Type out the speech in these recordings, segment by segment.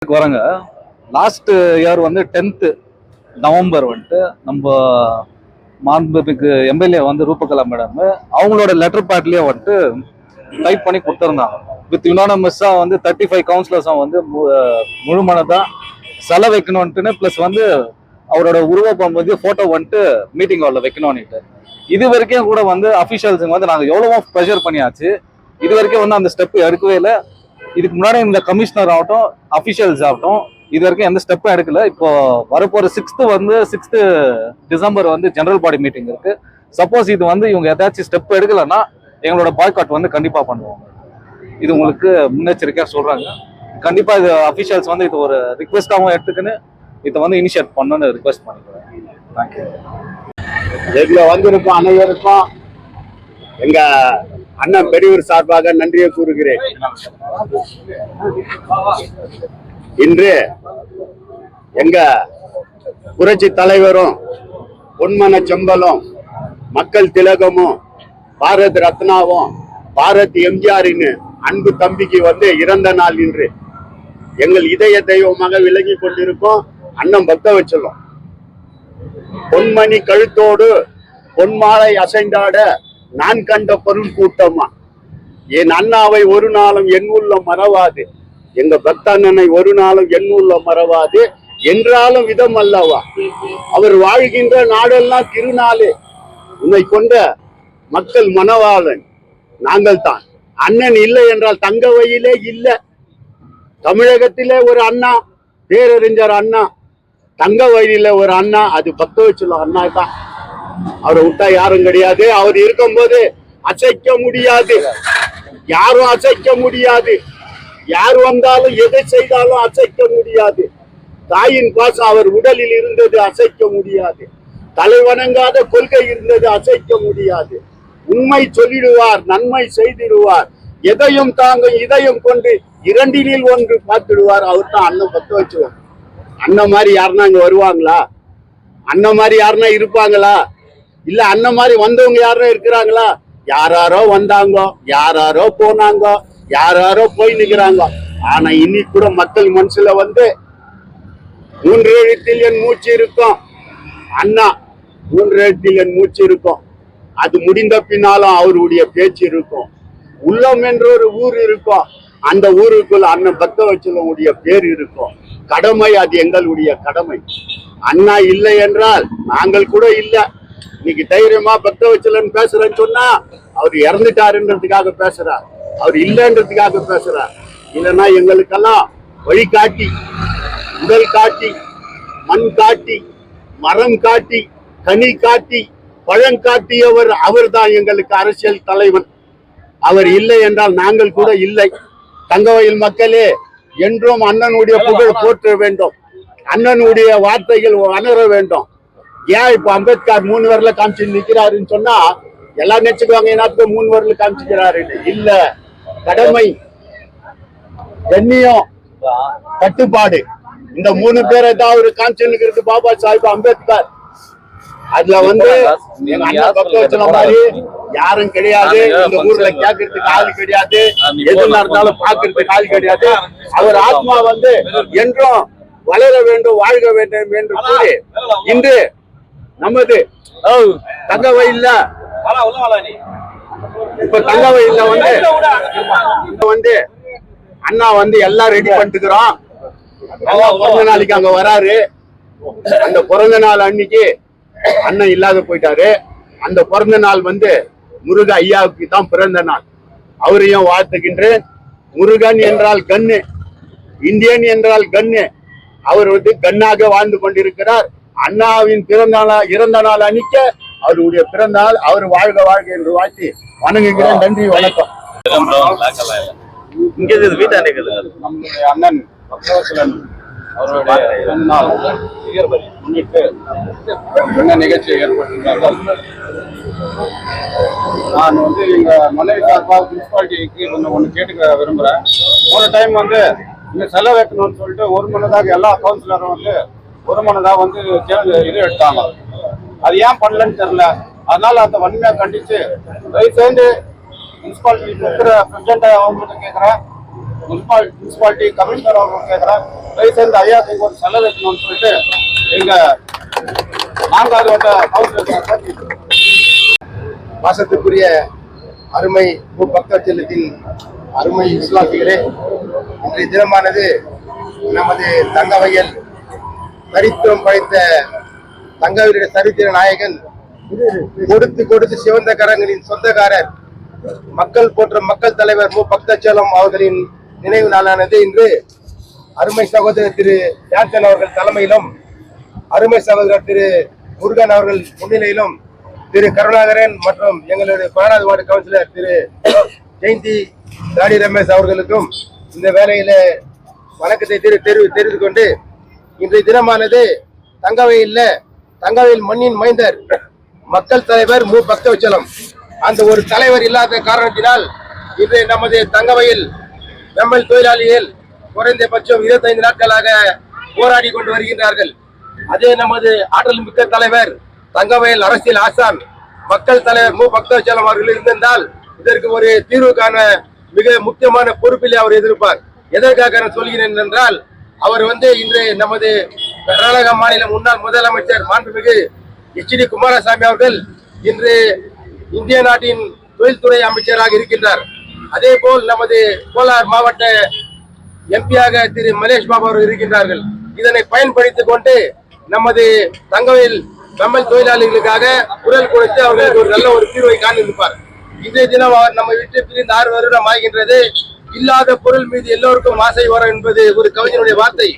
வராங்க. Last year வந்து 10th November வந்துட்டு நம்ம மாண்புமிகு எம்எல்ஏ வந்து ரூபகலா மேடம் அவங்களோட லெட்டர் பேட்லயே வந்துட்டு டைப் பண்ணி கொடுத்துருந்தாங்க. வித் யுனானமஸா வந்து 35 கவுன்சிலர்ஸும் வந்து முழுமனதா செலவு வைக்கணும்ட்டுன்னு பிளஸ் வந்து அவரோட உருவப்பம் வந்து போட்டோ வந்துட்டு மீட்டிங் ஹாலில் வைக்கணும்னுட்டு. இது வரைக்கும் கூட வந்து அஃபிஷியல்ஸுங்க வந்து நாங்கள் எவ்வளவோ ப்ரெஷர் பண்ணியாச்சு. இது வரைக்கும் வந்து அந்த ஸ்டெப் எடுக்கவே இல்லை. இதுக்கு முன்னாடி இந்த கமிஷனர் ஆகட்டும் அஃபிஷியல்ஸ் ஆகட்டும் இது வரைக்கும் எந்த ஸ்டெப்பும் எடுக்கல. இப்போ வரப்போற 6th டிசம்பர் வந்து ஜெனரல் பாடி மீட்டிங் இருக்கு. சப்போஸ் இது வந்து இவங்க ஏதாச்சும் ஸ்டெப் எடுக்கலன்னா எங்களோட பாய்காட் வந்து கண்டிப்பா பண்ணுவாங்க. இது உங்களுக்கு முன்னெச்சரிக்கையா சொல்றாங்க. கண்டிப்பா இது அஃபிஷியல்ஸ் வந்து இது ஒரு ரிக்வெஸ்டாகவும் எடுத்துக்கின்னு இதை வந்து இனிஷியேட் பண்ணணும்னு ரிக்வெஸ்ட் பண்ணிக்கிறேன். தேங்க்யூ. இதுல வந்திருக்கும் அனைவருக்கும் எங்க அண்ணன் பெரியவர் சார்பாக நன்றியை கூறுகிறேன். இன்று எங்க புரட்சி தலைவரும் பொன்மன செம்பலும் மக்கள் திலகமும் பாரத் ரத்னாவும் பாரத் எம்ஜிஆரின் அன்பு தம்பிக்கு வந்து இறந்த நாள் இன்று. எங்கள் இதய தெய்வமாக விலகி கொண்டிருக்கும் அண்ணன் பக்தவச்சலம். பொன்மணி கழுத்தோடு பொன்மாலை அசைந்தாட நான் கண்ட பொருள் கூட்டமா, என் அண்ணாவை ஒரு நாளும் என் உள்ள மறவாது, எங்க பக்த அண்ணனை ஒரு நாளும் என் உள்ள மறவாது என்றாலும் விதம் அல்லவா. அவர் வாழ்கின்ற நாடெல்லாம் திருநாளே, உன்னை கொண்ட மக்கள் மனவாளன் நாங்கள் தான். அண்ணன் இல்லை என்றால் தங்க வழியிலே இல்லை. தமிழகத்திலே ஒரு அண்ணா, பேரறிஞர் அண்ணா, தங்க வழியில ஒரு அண்ணா, அது பக்தவச்சலம் அண்ணா தான். அவரை விட்டா யாரும் கிடையாது. அவர் இருக்கும்போது அசைக்க முடியாது, யாரும் அசைக்க முடியாது. யார் வந்தாலும் எதை செய்தாலும் அசைக்க முடியாது. தாயின் பாசம் அவர் உடலில் இருந்தது, அசைக்க முடியாது. தலைவணங்காத கொள்கை இருந்தது, அசைக்க முடியாது. உண்மை சொல்லிடுவார், நன்மை செய்திடுவார், எதையும் தாங்க இதயம் கொண்டு இரண்டினில் ஒன்று பார்த்துடுவார். அவர் தான் அண்ணன் பக்தவச்சலம். அண்ணன் மாதிரி யாருன்னா இங்க வருவாங்களா? அண்ணன் மாதிரி யாருன்னா இருப்பாங்களா? இல்ல அண்ணன் மாதிரி வந்தவங்க யாரும் இருக்கிறாங்களா? யாராரோ வந்தாங்க, யாராரோ போனாங்க, யாராரோ போய் நிக்கிறாங்க. ஆனா இன்னைக்கு கூட மக்கள் மனசுல வந்து 3 எழுத்தில் என் மூச்சு இருக்கும். அண்ணா 3 எழுத்தில் என் மூச்சு இருக்கும். அது முடிந்த பின்னாலும் அவருடைய பேச்சு இருக்கும். உள்ளம் என்ற ஒரு ஊர் இருக்கும். அந்த ஊருக்குள்ள அண்ணன் பக்தவச்சலமுடைய பேர் இருக்கும். கடமை, அது எங்களுடைய கடமை. அண்ணா இல்லை என்றால் நாங்கள் கூட இல்லை. இன்னைக்கு தைரியமா பக்தவச்சலன் பேசுறேன்னு சொன்னா அவர் இறந்துட்டாருன்றதுக்காக பேசுறார், அவர் இல்லைன்றதுக்காக பேசுறார். இல்லைன்னா எங்களுக்கெல்லாம் வழிகாட்டி, உடல் காட்டி, மண் காட்டி, மரம் காட்டி, கனி காட்டி, பழம் காட்டியவர் அவர் தான் எங்களுக்கு அரசியல் தலைவன். அவர் இல்லை என்றால் நாங்கள் கூட இல்லை. தங்கவயல் மக்களே, என்றும் அண்ணனுடைய புகழ் போற்ற வேண்டும், அண்ணனுடைய வார்த்தைகள் அணர வேண்டும். ஏன் இப்ப அம்பேத்கர் 3 வரல காமிச்சு நிக்கிறாருன்னு சொன்னா எல்லாம் நினைச்சுக்குவாங்க, என்னத்துக்கு 3 வரல காமிச்சுக்கிறாரு. இல்ல, கடமை, கண்ணியம், கட்டுப்பாடு, இந்த 3 பேரை தான் அவரு காமிச்சு நிக்கிறது. பாபா சாஹிப் அம்பேத்கர். அதுல வந்து எங்க அண்ணன் பக்தவச்சலம் மாதிரி யாரும் கிடையாது. இந்த ஊர்ல கேட்கறதுக்கு ஆள் கிடையாது, எது நடந்தாலும் பாக்குறதுக்கு ஆள் கிடையாது. அவர் ஆத்மா வந்து என்றும் வளர வேண்டும், வாழ்க வேண்டும் என்று கூறி இன்று நமது தங்கவயல்ல இப்ப தங்கவயல்ல வந்து அண்ணா வந்து எல்லாம் ரெடி பண்ணிட்டுக்கிறோம். பிறந்த நாளைக்கு அங்க வராரு. அந்த பிறந்த நாள் அன்னைக்கு அண்ணன் இல்லாத போயிட்டாரு. அந்த பிறந்த நாள் வந்து முருக ஐயாவுக்கு தான் பிறந்த நாள். அவரையும் வாழ்த்துகின்றேன். முருகன் என்றால் கண்ணு, இந்தியன் என்றால் கண்ணு. அவர் வந்து கண்ணாக வாழ்ந்து கொண்டிருக்கிறார். அண்ணாவின் இறந்த நாள் அன்னைக்க அவருடைய பிறந்த நாள். அவர் வாழ்க வாழ்க என்று வாழ்த்தி வணங்குகிறேன். நன்றி, வணக்கம். நம்முடைய அண்ணன் பக்தவச்சலன் அவருடைய முன்னிட்டு என்ன நிகழ்ச்சியை ஏற்பட்டிருந்தார்கள். நான் வந்து எங்க மனைவி சார்பாக முனிசிபாலிட்டிக்கு ஒன்று கேட்டுக்க விரும்புகிறேன். ஒரு டைம் வந்து இங்க செலவு வைக்கணும்னு சொல்லிட்டு ஒரு மனதாக எல்லா கவுன்சிலரும் வந்து ஒரு மனதாக வந்து இது எடுத்தாங்க. அது ஏன் பண்ணலன்னு தெரியல. அதனால அந்த வன்மையாக கண்டிச்சு தயவு சேர்ந்து முனிசிபாலிட்டி இருக்கிற பிரசிடென்ட் அவங்ககிட்ட கேட்குறேன், முனிசிபாலிட்டி கமிஷனர் அவங்க கேட்குறேன், தயவு செய்து ஐயாவுக்கு ஒரு செலவு வைக்கணும்னு சொல்லிட்டு எங்க நான்காவது வட்ட கவுன்சிலர் பாசத்துக்குரிய அருமை பக்தவச்சலத்தின் அருமை விசுவாசிகளே, இன்றைய தினமானது நமது தங்கவயல் சரித்திரம் படைத்த தங்கவயலுடைய சரித்திர நாயகன், கொடுத்து கொடுத்து சிவந்த கரங்களின் சொந்தக்காரர், மக்கள் போன்ற மக்கள் தலைவர் பக்தவச்சலம் அவர்களின் நினைவு நாளானது இன்று அருமை சகோதரர் திரு ஜான்சன் அவர்கள் தலைமையிலும், அருமை சகோதரர் திரு முருகன் அவர்கள் முன்னிலையிலும், திரு கருணாகரன் மற்றும் எங்களுடைய 14வது வார்டு கவுன்சிலர் திரு ஜெயந்தி ராணி ரமேஷ் அவர்களுக்கும் இந்த வேலையில வணக்கத்தை தெரிவித்துக் கொண்டு, இன்றைய தினமானது தங்கவயல் மண்ணின் மைந்தர் மக்கள் தலைவர் பக்தவச்சலம் அந்த ஒரு தலைவர் இல்லாத காரணத்தினால் இன்று நமது தங்கவயல் வெம்மல் தொழிலாளிகள் குறைந்தபட்சம் 25 நாட்களாக போராடி கொண்டு வருகின்றார்கள். அதே நமது ஆற்றல் மிக்க தலைவர் தங்கவயல் அரசியல் ஆசான் மக்கள் தலைவர் பக்தவச்சலம் அவர்கள் இருந்திருந்தால் இதற்கு ஒரு தீர்வு காண மிக முக்கியமான பொறுப்பிலே அவர் எதிர்ப்பார். எதற்காக நான் சொல்கிறேன் என்றால், அவர் இன்று நமது கர்நாடக மாநில முன்னாள் முதலமைச்சர் மாண்புமிகு HD குமாரசாமி அவர்கள் இன்று இந்திய நாட்டின் தொழில்துறை அமைச்சராக இருக்கின்றார். அதே போல் நமது கோலார் மாவட்ட எம்பியாக திரு மலேஷ் பாபு அவர்கள் இருக்கின்றார்கள். இதனை பயன்படுத்திக் கொண்டு நமது தங்கவயல் தமிழ் தொழிலாளிகளுக்காக குரல் கொடுத்து அவர்களுக்கு ஒரு நல்ல ஒரு தீர்வை காண்பிப்பார். இன்றைய தினம் அவர் நம்மை விட்டு பிரிந்து 6 வருடம் ஆகின்றது. இல்லாத பொருள் மீது எல்லோருக்கும் ஆசை வரும் என்பது ஒரு கவிஞனுடைய வார்த்தை.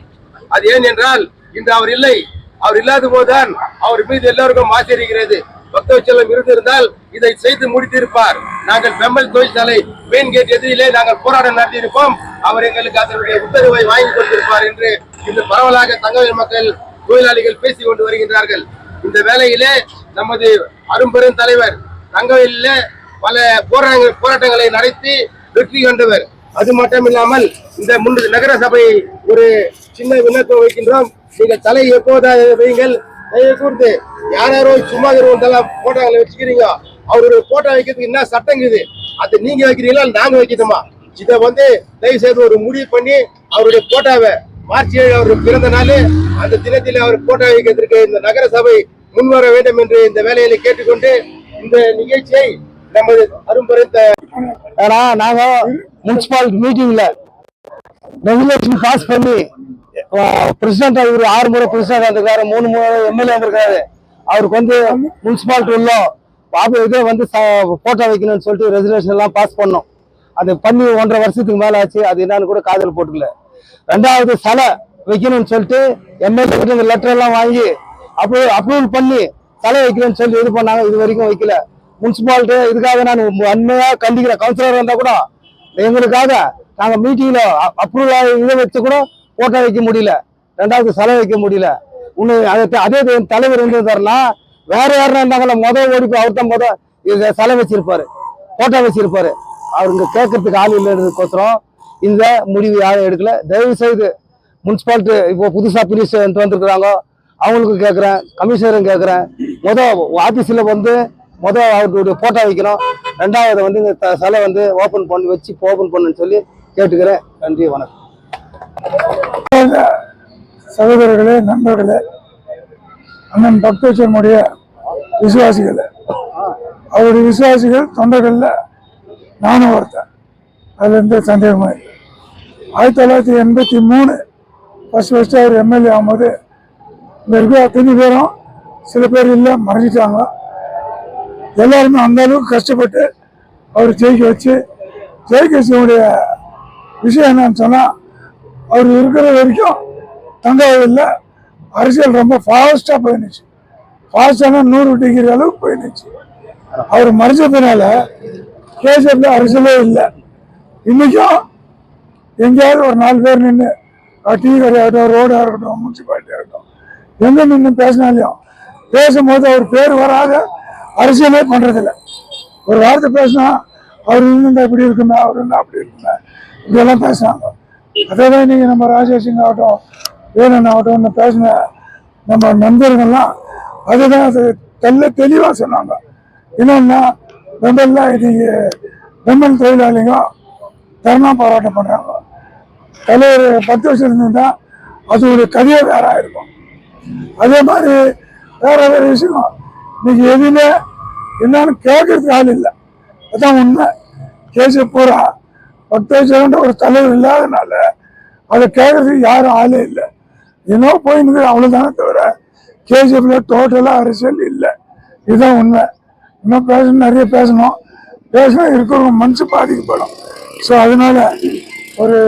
அது ஏன் என்றால், இன்று அவர் இல்லை. அவர் இல்லாத போதுதான் அவர் மீது எல்லோருக்கும் ஆசை இருக்கிறது. பக்தவச்சலம் இருந்திருந்தால் இதை செய்து முடித்திருப்பார். நாங்கள் பெம்மல் தொழிற்சாலை மெயின் கேட் எதிரிலே நாங்கள் போராட்டம் நடத்தியிருப்போம். அவர் எங்களுக்கு அதனுடைய உத்தரவை வாங்கி கொடுத்திருப்பார் என்று இன்று பரவலாக தங்கவயல் மக்கள் தொழிலாளிகள் பேசிக் கொண்டு வருகின்றார்கள். இந்த வேளையிலே நமது அரும்பெரும் தலைவர் தங்கவயலில பல போராட்டங்களை நடத்தி வெற்றி கண்டவர். அது மட்டும் இல்லாமல் இந்த நகர சபை ஒரு சின்ன விண்ணப்பம் வைக்கின்றோம். நீங்கள் தலை எப்போதாவது வையுங்கள். தயவு கூர்ந்து யாரோ சும்மா போட்டோங்களை வச்சுக்கிறீங்க, அவருடைய போட்டோ வைக்கிறதுக்கு என்ன சட்டங்குது, அதை நீங்க வைக்கிறீங்களா நாங்க வைக்கணுமா? இதை தயவு செய்து ஒரு முடிவு பண்ணி அவருடைய போட்டோவை மார்ச் 7 அவருடைய பிறந்த நாள் அந்த தினத்தில் அவர் போட்டோ வைக்கிறதுக்கு இந்த நகர சபை முன்வர வேண்டும் என்று இந்த வேலையில கேட்டுக்கொண்டு இந்த நிகழ்ச்சியை நமது அரும்பெருத்த நாங்க முனிசிபால் மீட்டிங்ல ரெகுலேஷன் பாஸ் பண்ணி பிரசிடண்ட் இவரு 6 முறை பிரசிடண்ட் வந்திருக்காரு, 3 முறை எம்எல்ஏ வந்திருக்காரு. அவருக்கு முனிசிபாலிட்டி உள்ள இதே போட்டோ வைக்கணும்னு சொல்லிட்டு ரெசல்யூஷன் எல்லாம் பாஸ் பண்ணோம். அது பண்ணி 1.5 வருஷத்துக்கு மேல ஆச்சு. அது என்னன்னு கூட காதல் போட்டுக்கல. 2வது சிலை வைக்கணும்னு சொல்லிட்டு எம்எல்ஏ கிட்ட லெட்டர் எல்லாம் வாங்கி அப்ரூவல் பண்ணி சிலை வைக்கணும்னு சொல்லி இது பண்ணாங்க. இது வரைக்கும் வைக்கல. முனிசிபாலிட்டி இதுக்காக நான் உண்மையா கண்டிக்கிறேன். கவுன்சிலர் வந்தா கூட எங்களுக்காக நாங்க மீட்டிங்ல அப்ரூவல் இதை வச்சு கூட போட்டோ வைக்க முடியல, 2வது சிலை வைக்க முடியல. அதே தலைவர் இருந்ததுன்னா வேற யாருன்னா இருந்தாங்களா ஓடிப்போ அவர் தான் சிலை வச்சிருப்பாரு, போட்டோ வச்சிருப்பாரு. அவருங்க கேட்கறதுக்கு ஆள் இல்லைன்றதுக்கோசரம் இந்த முடிவு யாரும் எடுக்கல. தயவு செய்து முனிசிபாலிட்டி இப்போ புதுசா பிரிஸ் வந்திருக்கிறாங்க, அவங்களுக்கு கேட்குறேன், கமிஷனரும் கேட்குறேன். ஆபீஸ்ல அவருடைய போட்டோ வைக்கணும். 2வது இந்த சிலை ஓபன் பண்ணுன்னு சொல்லி கேட்டுக்கிறேன். நன்றி, வணக்கம். சகோதரர்களே, நண்பர்களே, அண்ணன் பக்தவச்சலமுடைய விசுவாசிகள், அவருடைய விசுவாசிகள் தொண்டர்கள்ல நானும் ஒருத்தன். அதுல எந்த சந்தேகமும் இல்லை. 1983 ஃபர்ஸ்ட் அவர் எம்எல்ஏ ஆகும்போது இந்த இருக்க அத்தனை பேரும் சில பேர் இல்லை மறைஞ்சிட்டாங்க. எல்லாருமே அந்த அளவுக்கு கஷ்டப்பட்டு அவர் ஜெயிக்க வச்சனுடைய விஷயம் என்னன்னு சொன்னா, அவர் இருக்கிற வரைக்கும் தங்கவயல்ல அரசியல் ரொம்ப ஃபாஸ்டா போயிருந்துச்சு. ஃபாஸ்டான 100 டிகிரி அளவுக்கு போயிருந்துச்சு. அவர் மறைஞ்சதுனால கேசப்ல அரசியலே இல்லை. இன்னைக்கும் எங்கேயாவது ஒரு 4 பேர் நின்று டீ கடையாகட்டும், ரோடா இருக்கட்டும், முனிசிபாலிட்டி ஆகட்டும், எங்க நின்று பேசினாலையும் பேசும்போது அவர் பேர் வராத அரசியலே பண்றதில்லை. ஒரு வார்த்தை பேசினா அவர் இருந்தா இப்படி இருக்குமே, அவர் இருந்தா அப்படி இருக்குமே, இப்படியெல்லாம் பேசுனாங்க. அதேதான் இன்னைக்கு நம்ம ராஜேஷ் சிங் ஆகட்டும், வேணன் ஆகட்டும் பேசின நம்ம நண்பர்கள்லாம் அதுதான் அது தெளிவா சொன்னாங்க. என்னன்னா வெம்பல்ல இன்னைக்கு வெம்மல் தொழிலாளிங்க தர்ணா போராட்டம் பண்றாங்க. தலைவர் 10 வருஷம் இருந்திருந்தா அதோடைய கதையே வேற இருக்கும். அதே மாதிரி வேற வேற விஷயம் இன்னைக்கு எதுவுமே என்னன்னு கேட்கறதுக்கு ஆள் இல்லை. அதான் உண்மை. கேசி பூரா 10 வருஷம் ஒரு தலைவர் இல்லாதனால அதை கேட்கறதுக்கு யாரும் ஆளே இல்லை. ஏன்னோ போயின்னு அவ்வளவுதானே தவிர கேசிஎஃப்ல டோட்டலா அரசியல் இல்லை. இதுதான் உண்மை. இன்னும் பேசணும், நிறைய பேசணும். பேசினா இருக்கிறவங்க மனசு பாதிக்கப்படும். ஸோ அதனால ஒரு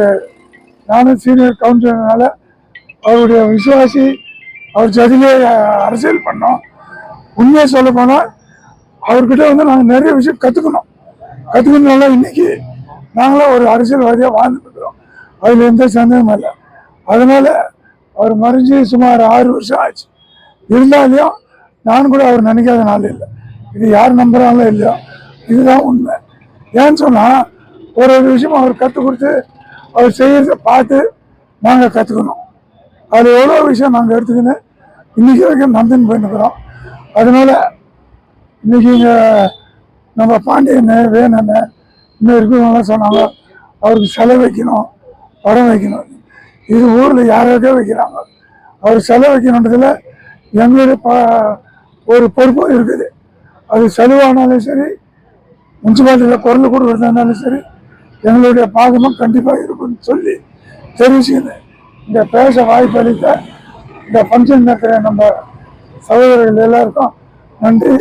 நானும் சீனியர் கவுன்சிலர்னால அவருடைய விசுவாசி, அவர் சதிலே அரசியல் பண்ணோம். உண்மையை சொல்ல போனால் அவர்கிட்ட வந்து நாங்கள் நிறைய விஷயம் கற்றுக்கணும்னால இன்னைக்கு நாங்களாம் ஒரு அரசியல்வாதியாக வாழ்ந்துட்டு இருக்கிறோம். அதில் எந்த சந்தேகமும் இல்லை. அதனால அவர் மறைஞ்சு சுமார் 6 வருஷம் ஆச்சு. இருந்தாலையும் நான் கூட அவர் நினைக்காத நாள் இல்லை. இது யார் நம்புறாங்களோ இல்லையோ, இதுதான் உண்மை. ஏன்னு சொன்னால் ஒரு விஷயம் அவர் கற்றுக் கொடுத்து அவர் செய்யறத பார்த்து நாங்கள் கற்றுக்கணும். அது எவ்வளோ விஷயம் நாங்கள் எடுத்துக்கின்னு இன்னைக்கு வரைக்கும் நம்பின்னு போயிருக்கிறோம். அதனால இன்னைக்கு இங்கே நம்ம பாண்டியன் வேணன்னு இன்னும் இருக்கிறவங்களாம் சொன்னாங்க அவருக்கு செலவு வைக்கணும், படம் வைக்கணும். இது ஊரில் யாராவது வைக்கிறாங்க. அவர் செலவு வைக்கணுன்றதுல எங்களுடைய ஒரு பொறுப்பும் இருக்குது. அது செலவானாலும் சரி, முனிசிபாலிட்டியில் குரல் கொடுக்கறதா இருந்தாலும் சரி, எங்களுடைய பாகமும் கண்டிப்பாக இருக்குன்னு சொல்லி தெரிவிச்சுக்கணும். இந்த பேச வாய்ப்பு அளித்த இந்த ஃபங்க்ஷன் நடத்துகிற நம்ம சகோதரர்கள் எல்லாருக்கும் நன்றி.